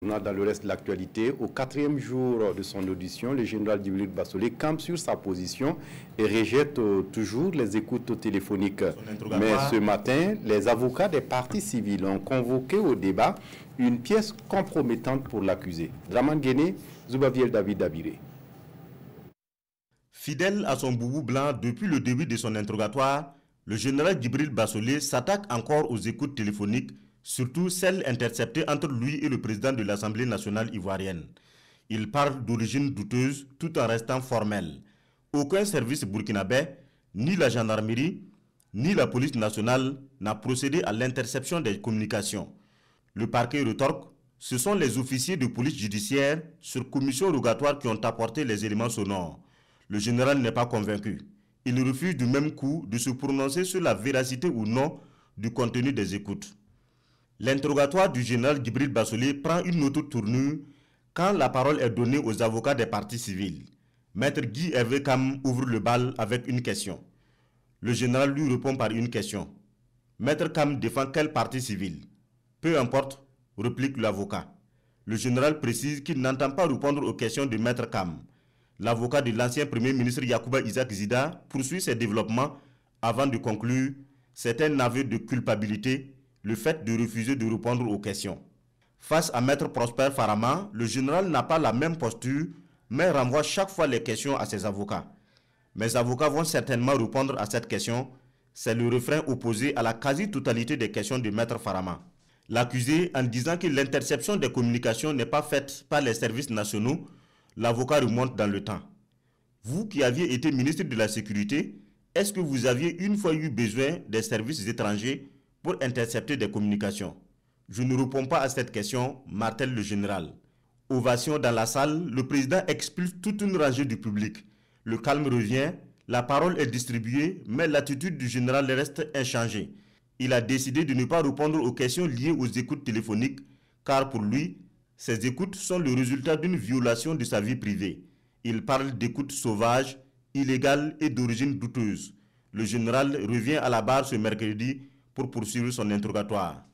Dans le reste de l'actualité, au 4e jour de son audition, le général Djibril Bassolé campe sur sa position et rejette toujours les écoutes téléphoniques. Mais ce matin, les avocats des partis civils ont convoqué au débat une pièce compromettante pour l'accusé. Draman Guéné, Zoubaviel David Dabiré. Fidèle à son boubou blanc depuis le début de son interrogatoire, le général Djibril Bassolé s'attaque encore aux écoutes téléphoniques, surtout celles interceptées entre lui et le président de l'Assemblée nationale ivoirienne. Il parle d'origine douteuse tout en restant formel. Aucun service burkinabé, ni la gendarmerie, ni la police nationale n'a procédé à l'interception des communications. Le parquet retorque, ce sont les officiers de police judiciaire sur commission rogatoire qui ont apporté les éléments sonores. Le général n'est pas convaincu. Il refuse du même coup de se prononcer sur la véracité ou non du contenu des écoutes. L'interrogatoire du général Djibril Bassolé prend une autre tournure quand la parole est donnée aux avocats des partis civils. Maître Guy Hervé Kam ouvre le bal avec une question. Le général lui répond par une question. Maître Kam défend quel parti civil? Peu importe, réplique l'avocat. Le général précise qu'il n'entend pas répondre aux questions de Maître Kam. L'avocat de l'ancien premier ministre Yacouba Isaac Zida poursuit ses développements avant de conclure « C'est un aveu de culpabilité » le fait de refuser de répondre aux questions. Face à Maître Prosper Farama, le général n'a pas la même posture, mais renvoie chaque fois les questions à ses avocats. Mes avocats vont certainement répondre à cette question. C'est le refrain opposé à la quasi-totalité des questions de Maître Farama. L'accusé, en disant que l'interception des communications n'est pas faite par les services nationaux, l'avocat remonte dans le temps. Vous qui aviez été ministre de la Sécurité, est-ce que vous aviez une fois eu besoin des services étrangers pour intercepter des communications? Je ne réponds pas à cette question, martèle le général. Ovation dans la salle, le président expulse toute une rangée du public. Le calme revient, la parole est distribuée, mais l'attitude du général reste inchangée. Il a décidé de ne pas répondre aux questions liées aux écoutes téléphoniques, car pour lui, ces écoutes sont le résultat d'une violation de sa vie privée. Il parle d'écoutes sauvages, illégales et d'origine douteuse. Le général revient à la barre ce mercredi pour poursuivre son interrogatoire.